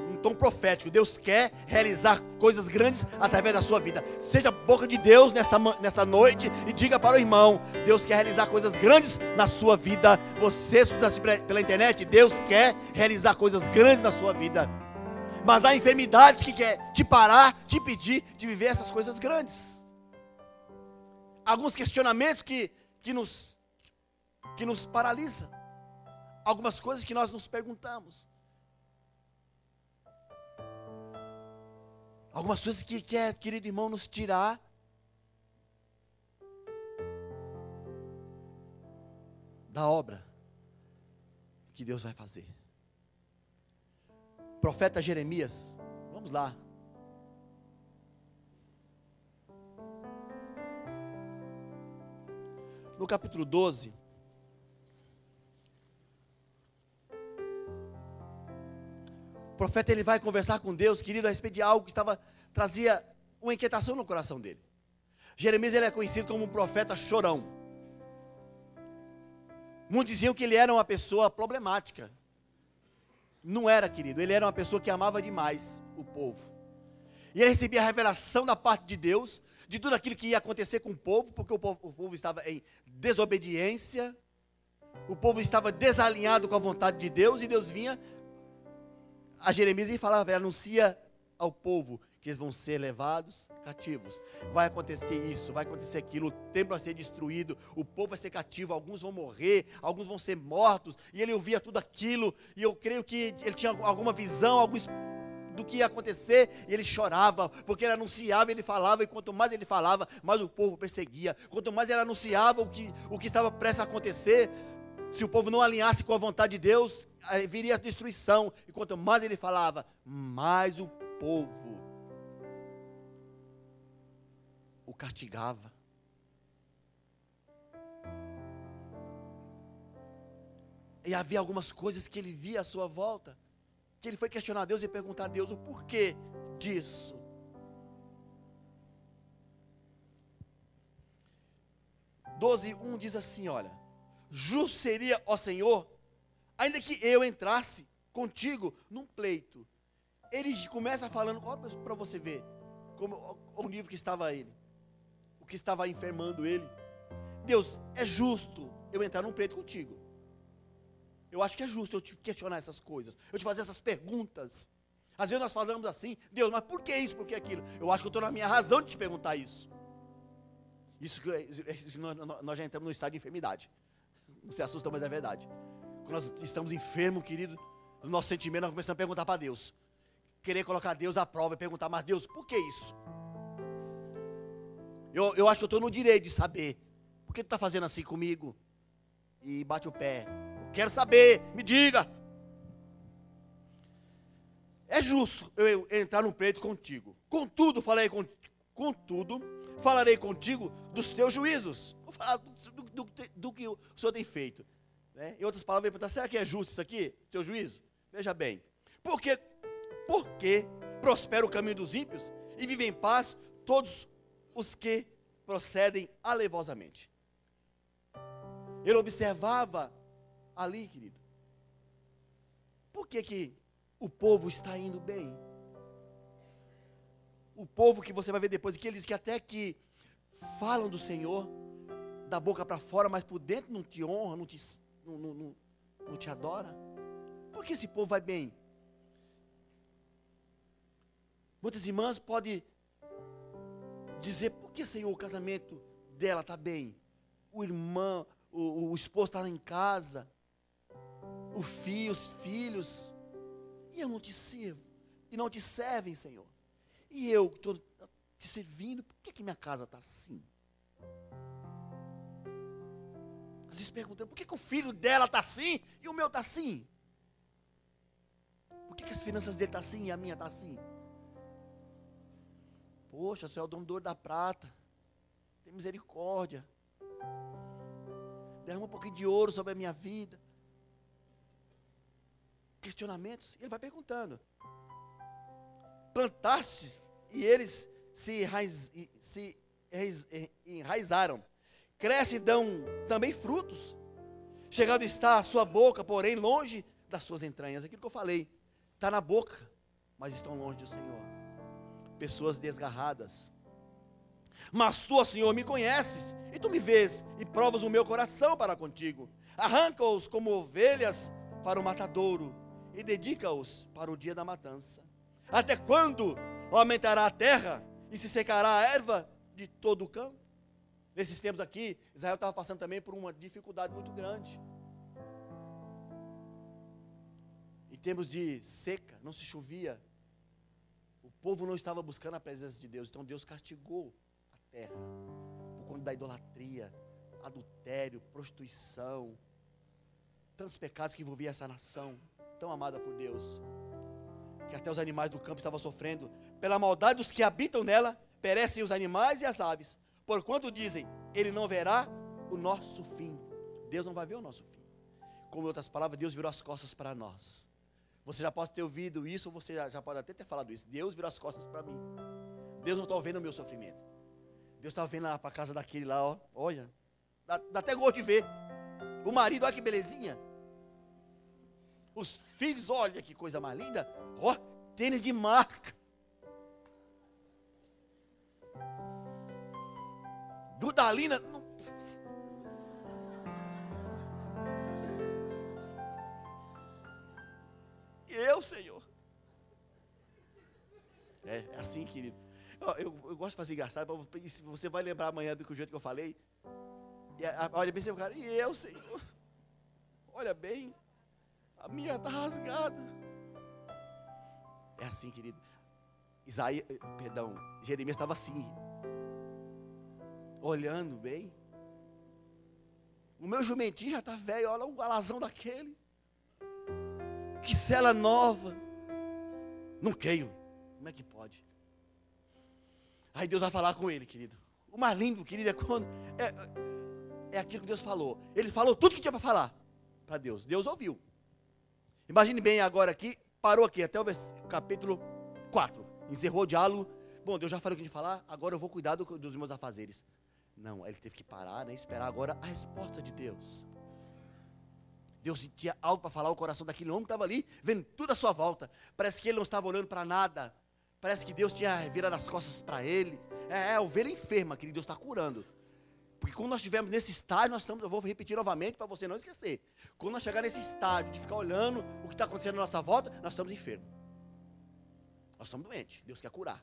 num tom profético, Deus quer realizar coisas grandes através da sua vida. Seja a boca de Deus nesta noite e diga para o irmão, Deus quer realizar coisas grandes na sua vida. Você escuta pela internet, Deus quer realizar coisas grandes na sua vida. Mas há enfermidades que quer te parar, te impedir de viver essas coisas grandes. Alguns questionamentos que nos paralisa. Algumas coisas que nós nos perguntamos. Algumas coisas que quer, querido irmão, nos tirar da obra que Deus vai fazer. Profeta Jeremias, vamos lá. No capítulo 12. O profeta ele vai conversar com Deus, querido, a respeito de algo que trazia uma inquietação no coração dele. Jeremias ele é conhecido como um profeta chorão. Muitos diziam que ele era uma pessoa problemática. Não era, querido. Ele era uma pessoa que amava demais o povo. E ele recebia a revelação da parte de Deus, de tudo aquilo que ia acontecer com o povo, porque o povo estava em desobediência, o povo estava desalinhado com a vontade de Deus, e Deus vinha a Jeremias e falava, anuncia ao povo que eles vão ser levados cativos. Vai acontecer isso, vai acontecer aquilo, o templo vai ser destruído, o povo vai ser cativo, alguns vão morrer, alguns vão ser mortos, e ele ouvia tudo aquilo, e eu creio que ele tinha alguma visão, do que ia acontecer, e ele chorava, porque ele anunciava, ele falava, e quanto mais ele falava, mais o povo perseguia. Quanto mais ele anunciava o que estava prestes a acontecer, se o povo não alinhasse com a vontade de Deus, viria a destruição. E quanto mais ele falava, mais o povo o castigava. E havia algumas coisas que ele via à sua volta, que ele foi questionar a Deus e perguntar a Deus o porquê disso. Doze, 1 diz assim, olha, justo seria, ó Senhor, ainda que eu entrasse contigo num pleito. Ele começa falando, para você ver, como o nível que estava ele, o que estava enfermando ele. Deus, é justo eu entrar num pleito contigo. Eu acho que é justo eu te questionar essas coisas, eu te fazer essas perguntas. Às vezes nós falamos assim, Deus, mas por que isso, por que aquilo? Eu acho que eu estou na minha razão de te perguntar isso. Nós já entramos no estado de enfermidade. Não se assusta, mas é verdade. Quando nós estamos enfermos, querido, no nosso sentimento, nós começamos a perguntar para Deus. Querer colocar Deus à prova e perguntar, mas Deus, por que isso? Eu acho que eu estou no direito de saber. Por que tu está fazendo assim comigo? E bate o pé. Quero saber, me diga. É justo eu entrar num pleito contigo. Contudo, falarei contigo dos teus juízos. Vou falar do que o Senhor tem feito. Né? Em outras palavras, eu vou perguntar, será que é justo isso aqui, teu juízo? Veja bem. Porque prospera o caminho dos ímpios e vivem em paz todos os que procedem alevosamente. Ele observava ali, querido, por que o povo está indo bem? O povo que você vai ver depois, que ele diz que até que falam do Senhor, da boca para fora, mas por dentro não te honra, não te adora. Por que esse povo vai bem? Muitas irmãs podem dizer, por que, Senhor, o casamento dela está bem? O irmão, o esposo está em casa, os filhos, e eu não te sirvo, e não te servem, Senhor. E eu estou te servindo, por que minha casa está assim? Às vezes perguntando, por que o filho dela está assim e o meu está assim? Por que as finanças dele estão assim e a minha está assim? Poxa, o Senhor é o dono do ouro da prata, tem misericórdia, derrama um pouquinho de ouro sobre a minha vida. Questionamentos, ele vai perguntando. Plantaste e eles se enraizaram, crescem e dão também frutos. Chegado está a sua boca, porém longe das suas entranhas. Aquilo que eu falei, está na boca, mas estão longe do Senhor. Pessoas desgarradas. Mas tu, ó Senhor, me conheces, e tu me vês, e provas o meu coração para contigo. Arranca-os como ovelhas para o matadouro, e dedica-os para o dia da matança. Até quando aumentará a terra, e se secará a erva de todo o campo? Nesses tempos aqui, Israel estava passando também por uma dificuldade muito grande. Em termos de seca, não se chovia. O povo não estava buscando a presença de Deus, então Deus castigou a terra por conta da idolatria, adultério, prostituição, tantos pecados que envolviam essa nação tão amada por Deus, que até os animais do campo estavam sofrendo. Pela maldade dos que habitam nela, perecem os animais e as aves, porquanto dizem, ele não verá o nosso fim. Deus não vai ver o nosso fim. Como em outras palavras, Deus virou as costas para nós. Você já pode ter ouvido isso, ou você já pode até ter falado isso. Deus virou as costas para mim. Deus não está vendo o meu sofrimento. Deus está vendo lá para a casa daquele lá, ó, olha, dá até gosto de ver. O marido, olha que belezinha. Os filhos, olha que coisa mais linda. Ó, tênis de marca. Dudalina. E eu, Senhor. É assim, querido. Eu gosto de fazer engraçado. Você vai lembrar amanhã do jeito que eu falei. E olha bem, cara. E eu, Senhor. Olha bem. A minha está rasgada. É assim, querido. Jeremias estava assim. Olhando bem. O meu jumentinho já está velho. Olha o alazão daquele. Que cela nova. Não creio. Como é que pode? Aí Deus vai falar com ele, querido. O mais lindo, querido, é quando... É aquilo que Deus falou. Ele falou tudo que tinha para falar para Deus. Deus ouviu. Imagine bem agora aqui. Parou aqui até o capítulo 4. Encerrou o diálogo. Bom, Deus já falou o que tinha de falar. Agora eu vou cuidar dos meus afazeres. Não, ele teve que parar, né? Esperar agora a resposta de Deus. Deus tinha algo para falar ao coração daquele homem que estava ali, vendo tudo à sua volta. Parece que ele não estava olhando para nada. Parece que Deus tinha virado as costas para ele. A ovelha enferma, que Deus está curando. Porque quando nós estivermos nesse estágio, eu vou repetir novamente para você não esquecer. Quando nós chegar nesse estágio de ficar olhando o que está acontecendo à nossa volta, nós estamos enfermos. Nós estamos doentes. Deus quer curar.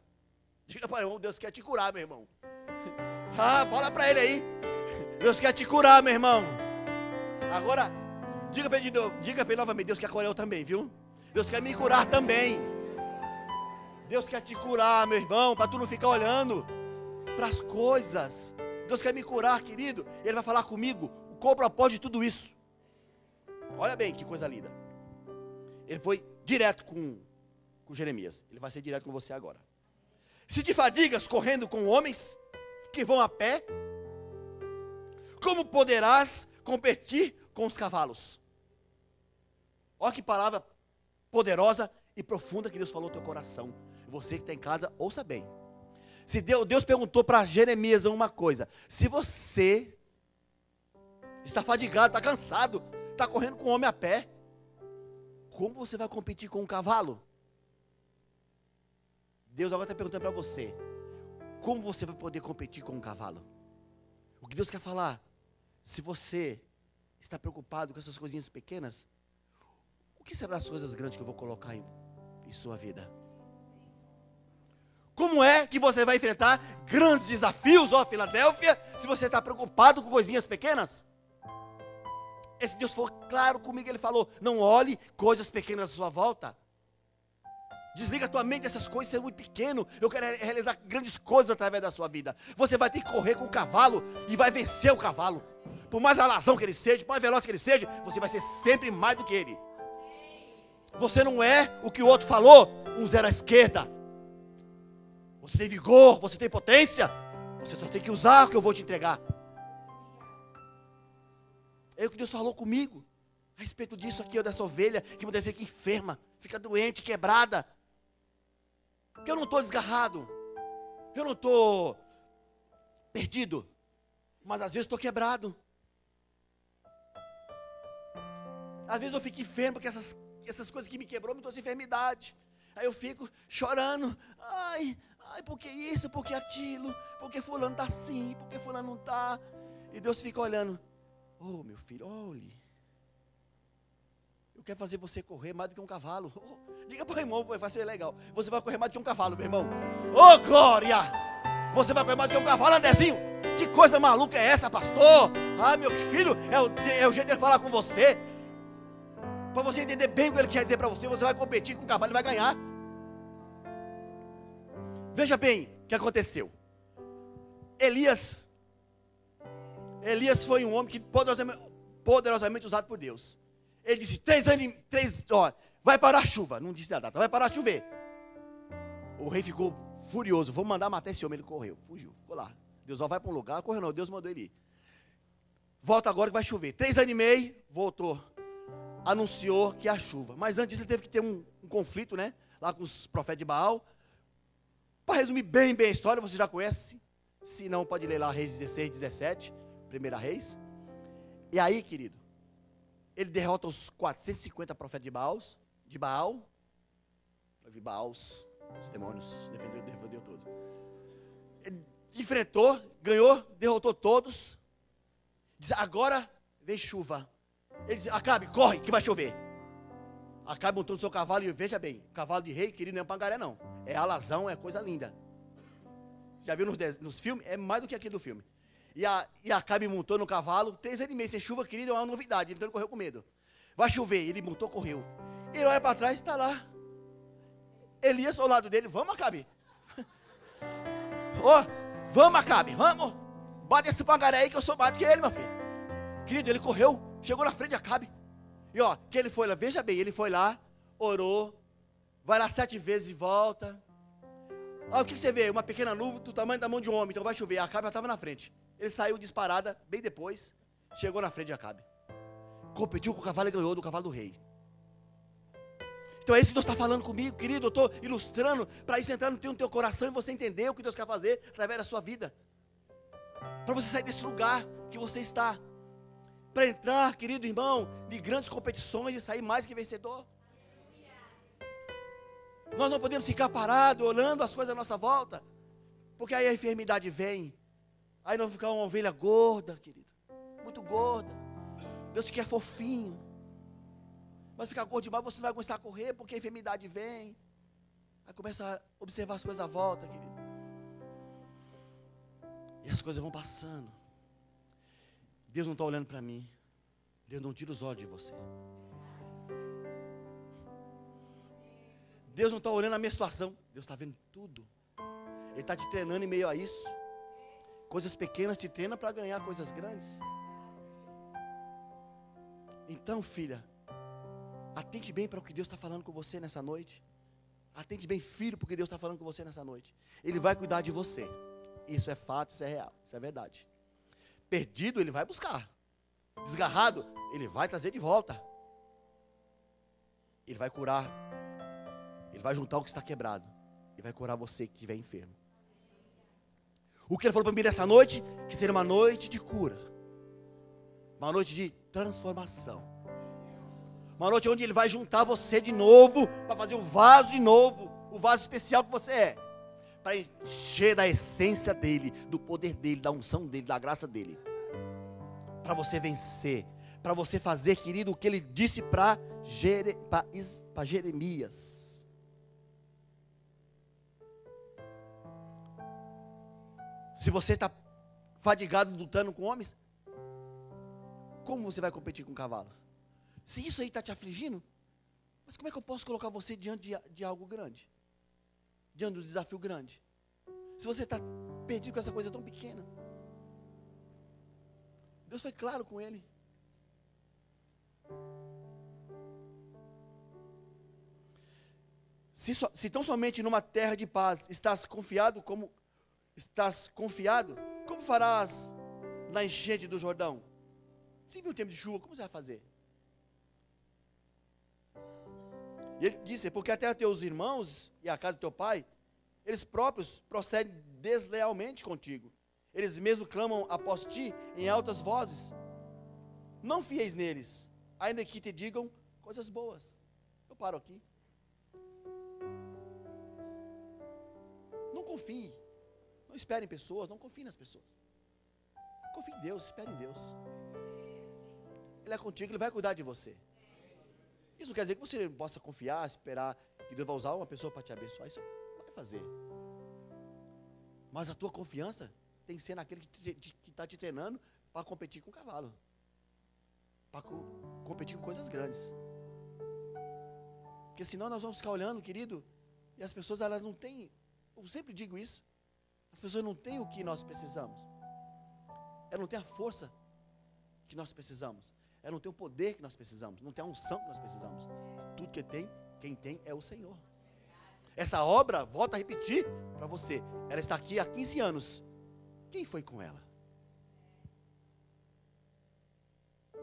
Diga para o irmão, Deus quer te curar, meu irmão. Fala para ele aí. Deus quer te curar, meu irmão. Agora, diga para ele de novo, diga para ele novamente, Deus quer curar eu também, viu? Deus quer me curar também. Deus quer te curar, meu irmão, para tu não ficar olhando para as coisas. Deus quer me curar, querido. Ele vai falar comigo qual o propósito de tudo isso. Olha bem que coisa linda. Ele foi direto com Jeremias. Ele vai ser direto com você agora. Se te fadigas correndo com homens que vão a pé, como poderás competir com os cavalos? Olha que palavra poderosa e profunda que Deus falou no teu coração. Você que está em casa, ouça bem. Se Deus perguntou para Jeremias uma coisa: se você está fadigado, está cansado, está correndo com um homem a pé, como você vai competir com um cavalo? Deus agora está perguntando para você: como você vai poder competir com um cavalo? O que Deus quer falar: se você está preocupado com essas coisinhas pequenas, o que serão as coisas grandes que eu vou colocar em sua vida? Como é que você vai enfrentar grandes desafios, ó Filadélfia, se você está preocupado com coisinhas pequenas? Esse Deus foi claro comigo, ele falou: não olhe coisas pequenas à sua volta. Desliga a tua mente dessas coisas, isso é muito pequeno. Eu quero realizar grandes coisas através da sua vida. Você vai ter que correr com o cavalo e vai vencer o cavalo. Por mais alazão que ele seja, por mais veloz que ele seja, você vai ser sempre mais do que ele. Você não é o que o outro falou, um zero à esquerda. Você tem vigor, você tem potência. Você só tem que usar o que eu vou te entregar. É o que Deus falou comigo a respeito disso aqui, dessa ovelha que muitas vezes fica enferma, fica doente, quebrada. Porque eu não estou desgarrado, eu não estou perdido, mas às vezes estou quebrado. Às vezes eu fico enfermo porque essas coisas que me quebrou me trouxe enfermidade. Aí eu fico chorando: ai, por que isso, por que aquilo, por que fulano está assim, por que fulano não está? E Deus fica olhando: oh meu filho, olhe, eu quero fazer você correr mais do que um cavalo. Diga para o irmão, vai ser legal. Você vai correr mais do que um cavalo, meu irmão. Oh glória! Você vai correr mais do que um cavalo, Andrezinho. Que coisa maluca é essa, pastor? Meu filho, é o jeito de ele falar com você. Para você entender bem o que ele quer dizer para você, você vai competir com o cavalo e vai ganhar. Veja bem o que aconteceu. Elias foi um homem que poderosamente usado por Deus. Ele disse: vai parar a chuva. Não disse a data, vai parar a chover. O rei ficou furioso: vou mandar matar esse homem. Ele correu, fugiu, ficou lá. Deus vai para um lugar, correu não, Deus mandou ele ir. Volta agora que vai chover. 3 anos e meio, voltou. Anunciou que a chuva. Mas antes ele teve que ter um conflito, né? Lá com os profetas de Baal. Para resumir bem a história, você já conhece. Se não, pode ler lá Reis 16, 17. Primeira Reis. E aí, querido, ele derrota os 450 profetas de Baal. Eu vi Baals, os demônios, defendeu todos. Ele enfrentou, ganhou, derrotou todos. Diz, agora vem chuva. Ele diz, Acabe, corre, que vai chover. Acabe montou no seu cavalo e veja bem, cavalo de rei, querido, não é pangaré não. É alazão, é coisa linda. Já viu nos filmes? É mais do que aquele do filme. E Acabe montou no cavalo, 3 anos e meio sem chuva, querido, é uma novidade. Então ele correu com medo. Vai chover, ele montou, correu. Ele olha para trás, está lá. Elias ao lado dele, vamos Acabe. Vamos Acabe, vamos. Bate esse pangaré aí que eu sou mais do que ele, meu filho. Querido, ele correu, chegou na frente de Acabe. E que ele foi lá, veja bem, ele foi lá, orou, vai lá 7 vezes e volta. O que você vê? Uma pequena nuvem do tamanho da mão de um homem, então vai chover. Acabe já estava na frente. Ele saiu disparada, bem depois, chegou na frente de Acabe. Competiu com o cavalo e ganhou do cavalo do rei. Então é isso que Deus está falando comigo, querido. Eu estou ilustrando para isso entrar no teu coração e você entender o que Deus quer fazer através da sua vida. Para você sair desse lugar que você está. Para entrar, querido irmão, em grandes competições e sair mais que vencedor. Nós não podemos ficar parados, olhando as coisas à nossa volta. Porque aí a enfermidade vem. Aí nós vamos ficar uma ovelha gorda, querido. Muito gorda. Deus te quer fofinho. Mas ficar gordo demais, você não vai começar a correr, porque a enfermidade vem. Aí começa a observar as coisas à volta, querido. E as coisas vão passando. Deus não está olhando para mim. Deus não tira os olhos de você. Deus não está olhando a minha situação. Deus está vendo tudo. Ele está te treinando em meio a isso. Coisas pequenas te treinam para ganhar coisas grandes. Então, filha, atente bem para o que Deus está falando com você nessa noite. Atente bem, filho, porque Deus está falando com você nessa noite. Ele vai cuidar de você. Isso é fato, isso é real, isso é verdade. Perdido, Ele vai buscar. Desgarrado, Ele vai trazer de volta. Ele vai curar. Ele vai juntar o que está quebrado. E vai curar você que estiver enfermo. O que Ele falou para mim nessa noite, que seria uma noite de cura. Uma noite de transformação. Uma noite onde Ele vai juntar você de novo, para fazer o vaso de novo, o vaso especial que você é. Para encher da essência dEle, do poder dEle, da unção dEle, da graça dEle. Para você vencer, para você fazer, querido, o que Ele disse para Jeremias. Se você está fadigado lutando com homens, como você vai competir com cavalos? Se isso aí está te afligindo, mas como é que eu posso colocar você diante de algo grande? Diante de um desafio grande? Se você está perdido com essa coisa tão pequena. Deus foi claro com ele. Se tão somente numa terra de paz estás confiado, como farás na enchente do Jordão? Se viu o tempo de chuva, como você vai fazer? E ele disse, porque até teus irmãos e a casa do teu pai, eles próprios procedem deslealmente contigo. Eles mesmos clamam após ti em altas vozes. Não fieis neles, ainda que te digam coisas boas. Eu paro aqui. Não confie. Não espere em pessoas, não confie nas pessoas. Confie em Deus, espere em Deus. Ele é contigo, Ele vai cuidar de você. Isso não quer dizer que você não possa confiar, esperar que Deus vai usar uma pessoa para te abençoar. Isso vai fazer. Mas a tua confiança tem que ser naquele que está te treinando para competir com o cavalo. Para competir com coisas grandes. Porque senão nós vamos ficar olhando, querido, e as pessoas elas não têm, eu sempre digo isso, as pessoas não têm o que nós precisamos. Elas não têm a força que nós precisamos. Elas não têm o poder que nós precisamos. Não tem a unção que nós precisamos. Tudo que tem, quem tem é o Senhor. Essa obra, volto a repetir para você, ela está aqui há 15 anos. Quem foi com ela?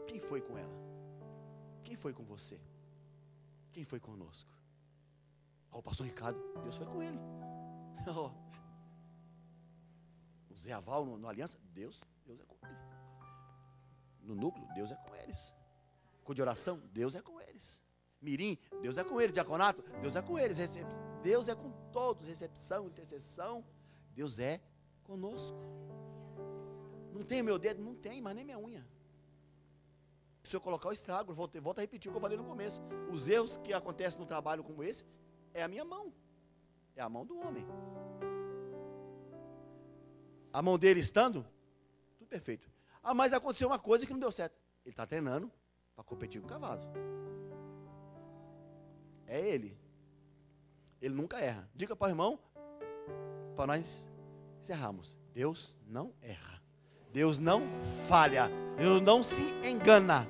Quem foi com ela? Quem foi com você? Quem foi conosco? O pastor Ricardo, Deus foi com ele. O Zé Aval no Aliança, Deus é com ele. No núcleo, Deus é com eles. de oração, Deus é com eles. Mirim, Deus é com eles. Diaconato, Deus é com eles. Deus é com todos. Recepção, intercessão, Deus é conosco. Não tem meu dedo? Não tem, mas nem minha unha. Se eu colocar, eu estrago. Volto a repetir o que eu falei no começo. Os erros que acontecem no trabalho como esse, é a minha mão. É a mão do homem. A mão dele estando, tudo perfeito. Ah, mas aconteceu uma coisa que não deu certo. Ele está treinando para competir com cavalos. É ele. Ele nunca erra. Diga para o irmão, para nós encerrarmos. Deus não erra. Deus não falha. Deus não se engana.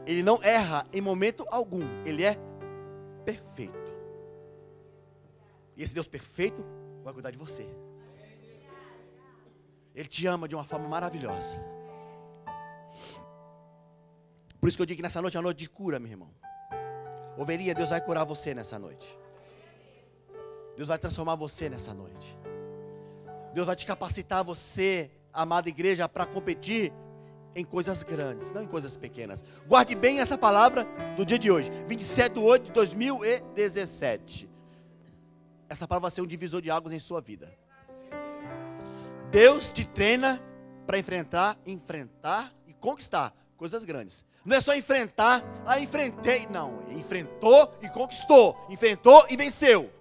Ele não erra em momento algum. Ele é perfeito. E esse Deus perfeito vai cuidar de você. Ele te ama de uma forma maravilhosa. Por isso que eu digo que nessa noite é uma noite de cura, meu irmão. Ovelhinha, Deus vai curar você nessa noite. Deus vai transformar você nessa noite. Deus vai te capacitar, você, amada igreja, para competir em coisas grandes, não em coisas pequenas. Guarde bem essa palavra do dia de hoje, 27/8/2017. Essa palavra vai ser um divisor de águas em sua vida. Deus te treina para enfrentar e conquistar coisas grandes. Não é só enfrentar, enfrentei. Não, enfrentou e conquistou. Enfrentou e venceu.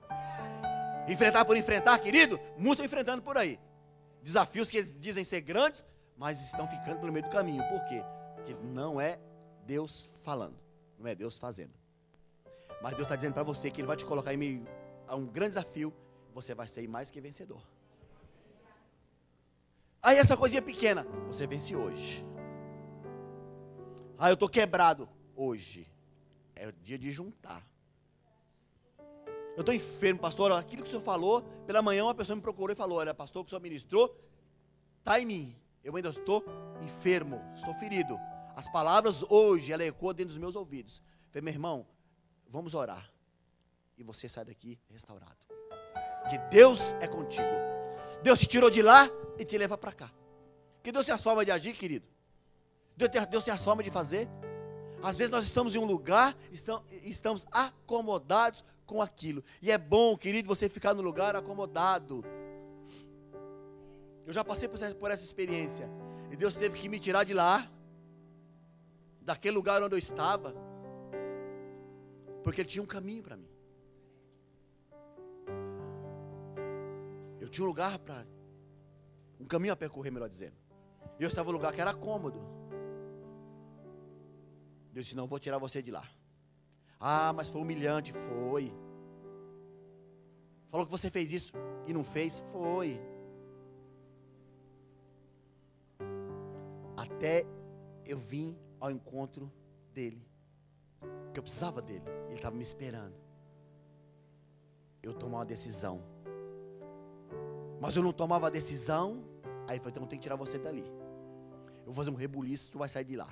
Enfrentar por enfrentar, querido, muitos estão enfrentando por aí. Desafios que eles dizem ser grandes, mas estão ficando pelo meio do caminho. Por quê? Porque não é Deus falando, não é Deus fazendo. Mas Deus está dizendo para você que Ele vai te colocar em meio a um grande desafio. Você vai ser mais que vencedor. Aí essa coisinha pequena, você vence hoje. Ah, eu estou quebrado. Hoje é o dia de juntar. Eu estou enfermo, pastor. Aquilo que o senhor falou, pela manhã uma pessoa me procurou e falou: olha, pastor, o que o senhor ministrou está em mim. Eu ainda estou enfermo, estou ferido. As palavras hoje, ela ecoam dentro dos meus ouvidos. Eu falei: meu irmão, vamos orar. E você sai daqui restaurado. Porque Deus é contigo. Deus te tirou de lá e te leva para cá. Porque Deus tem as formas de agir, querido. Deus tem as formas de fazer. Às vezes nós estamos em um lugar, estamos acomodados com aquilo. E é bom, querido, você ficar no lugar acomodado. Eu já passei por essa experiência. E Deus teve que me tirar de lá, daquele lugar onde eu estava, porque Ele tinha um caminho para mim. Eu tinha um lugar um caminho a percorrer, melhor dizendo. E eu estava em um lugar que era cômodo. Deus disse: não, vou tirar você de lá. Ah, mas foi humilhante. Foi. Falou que você fez isso e não fez. Foi. Até eu vim ao encontro dele. Que eu precisava dele. Ele estava me esperando. Eu tomar uma decisão. Mas eu não tomava a decisão. Aí ele falou: então eu tenho que tirar você dali. Eu vou fazer um rebuliço, tu vai sair de lá.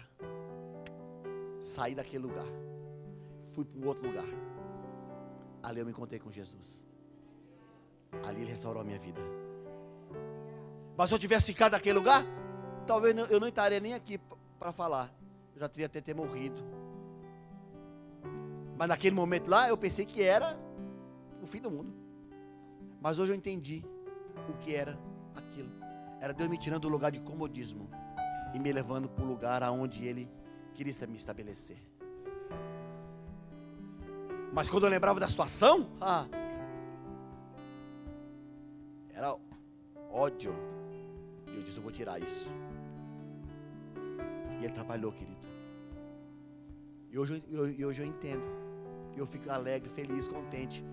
Saí daquele lugar. Fui para um outro lugar. Ali eu me encontrei com Jesus. Ali Ele restaurou a minha vida. Mas se eu tivesse ficado naquele lugar, talvez eu não estaria nem aqui para falar. Eu já teria até morrido. Mas naquele momento lá, eu pensei que era o fim do mundo. Mas hoje eu entendi o que era aquilo. Era Deus me tirando do lugar de comodismo e me levando para o lugar aonde Ele queria me estabelecer. Mas quando eu lembrava da situação, era ódio. E eu disse: eu vou tirar isso. E Ele trabalhou, querido. E hoje eu entendo. E eu fico alegre, feliz, contente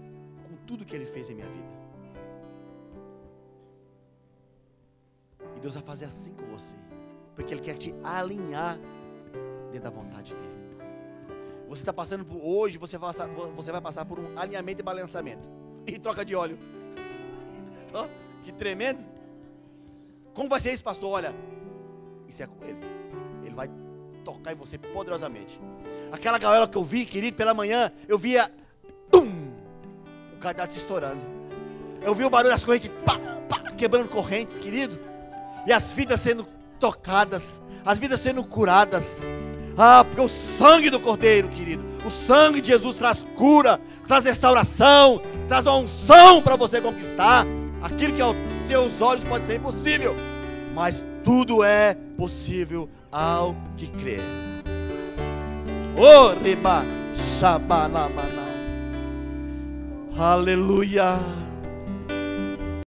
com tudo que Ele fez em minha vida. E Deus vai fazer assim com você, porque Ele quer te alinhar dentro da vontade dEle. Você está passando por hoje, você vai passar por um alinhamento e balançamento. E troca de óleo. Oh, que tremendo. Como vai ser isso, pastor? Olha, isso é com Ele. Ele vai tocar em você poderosamente. Aquela gaiola que eu vi, querido, pela manhã, eu via o cadeado se estourando. Eu vi o barulho das correntes, quebrando correntes, querido. E as vidas sendo tocadas, as vidas sendo curadas. Ah, porque o sangue do Cordeiro, querido, o sangue de Jesus traz cura, traz restauração, traz uma unção para você conquistar aquilo que aos teus olhos pode ser impossível, mas tudo é possível ao que crê. Oh, reba, shabalabana. Aleluia.